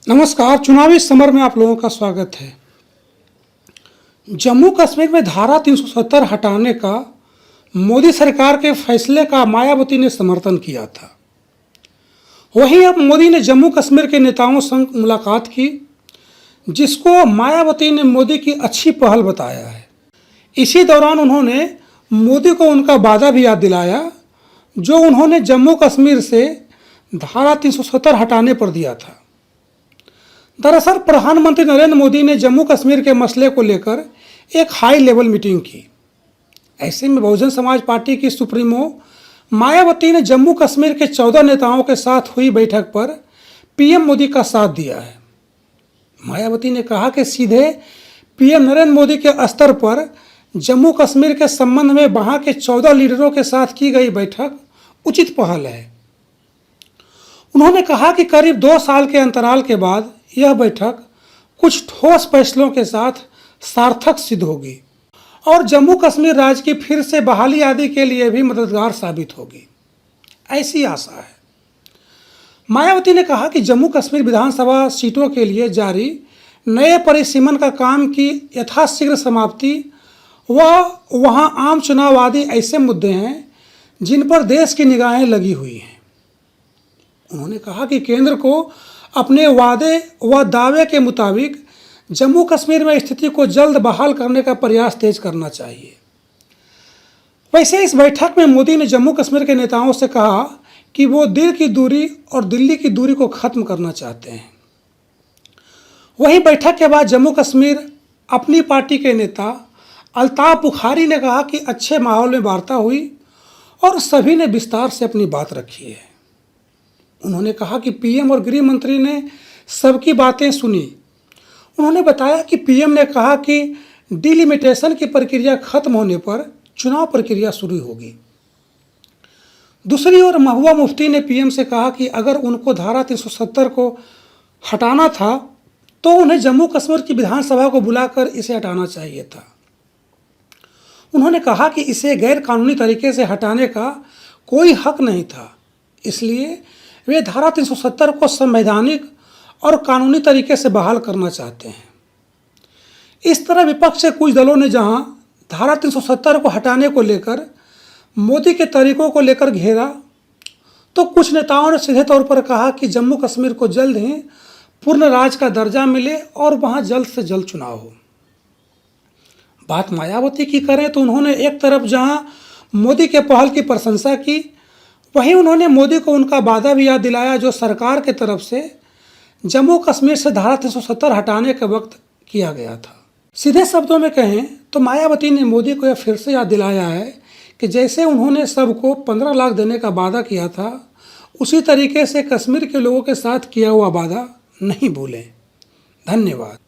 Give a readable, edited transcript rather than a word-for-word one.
नमस्कार। चुनावी समर में आप लोगों का स्वागत है। जम्मू कश्मीर में धारा 370 हटाने का मोदी सरकार के फैसले का मायावती ने समर्थन किया था। वहीं अब मोदी ने जम्मू कश्मीर के नेताओं संग मुलाकात की, जिसको मायावती ने मोदी की अच्छी पहल बताया है। इसी दौरान उन्होंने मोदी को उनका वादा भी याद दिलाया जो उन्होंने जम्मू कश्मीर से धारा 370 हटाने पर दिया था। दरअसल प्रधानमंत्री नरेंद्र मोदी ने जम्मू कश्मीर के मसले को लेकर एक हाई लेवल मीटिंग की। ऐसे में बहुजन समाज पार्टी की सुप्रीमो मायावती ने जम्मू कश्मीर के 14 नेताओं के साथ हुई बैठक पर पीएम मोदी का साथ दिया है। मायावती ने कहा कि सीधे पीएम नरेंद्र मोदी के स्तर पर जम्मू कश्मीर के संबंध में वहां के 14 लीडरों के साथ की गई बैठक उचित पहल है। उन्होंने कहा कि करीब 2 साल के अंतराल के बाद यह बैठक कुछ ठोस फैसलों के साथ सार्थक सिद्ध होगी और जम्मू कश्मीर राज्य की फिर से बहाली आदि के लिए भी मददगार साबित होगी, ऐसी आशा है। मायावती ने कहा कि जम्मू कश्मीर विधानसभा सीटों के लिए जारी नए परिसीमन का काम की यथाशीघ्र समाप्ति व वहां आम चुनाव आदि ऐसे मुद्दे हैं जिन पर देश की निगाहें लगी हुई हैं। उन्होंने कहा कि केंद्र को अपने वादे व दावे के मुताबिक जम्मू कश्मीर में स्थिति को जल्द बहाल करने का प्रयास तेज करना चाहिए। वैसे इस बैठक में मोदी ने जम्मू कश्मीर के नेताओं से कहा कि वो दिल की दूरी और दिल्ली की दूरी को खत्म करना चाहते हैं। वहीं बैठक के बाद जम्मू कश्मीर अपनी पार्टी के नेता अल्ताफ बुखारी ने कहा कि अच्छे माहौल में वार्ता हुई और सभी ने विस्तार से अपनी बात रखी है। उन्होंने कहा कि पीएम और गृह मंत्री ने सबकी बातें सुनी। उन्होंने बताया कि पीएम ने कहा कि डिलिमिटेशन की प्रक्रिया खत्म होने पर चुनाव प्रक्रिया शुरू होगी। दूसरी ओर महबूबा मुफ्ती ने पीएम से कहा कि अगर उनको धारा 370 को हटाना था तो उन्हें जम्मू कश्मीर की विधानसभा को बुलाकर इसे हटाना चाहिए था। उन्होंने कहा कि इसे गैर कानूनी तरीके से हटाने का कोई हक नहीं था, इसलिए वे धारा 370 को संवैधानिक और कानूनी तरीके से बहाल करना चाहते हैं। इस तरह विपक्ष के कुछ दलों ने जहां धारा 370 को हटाने को लेकर मोदी के तरीकों को लेकर घेरा, तो कुछ नेताओं ने सीधे तौर पर कहा कि जम्मू कश्मीर को जल्द ही पूर्ण राज्य का दर्जा मिले और वहां जल्द से जल्द चुनाव हो। बात मायावती की करें तो उन्होंने एक तरफ जहां मोदी के पहल की प्रशंसा की, वहीं उन्होंने मोदी को उनका वादा भी याद दिलाया जो सरकार के तरफ से जम्मू कश्मीर से धारा 370 हटाने के वक्त किया गया था। सीधे शब्दों में कहें तो मायावती ने मोदी को यह फिर से याद दिलाया है कि जैसे उन्होंने सबको 15 लाख देने का वादा किया था, उसी तरीके से कश्मीर के लोगों के साथ किया हुआ वादा नहीं भूलें। धन्यवाद।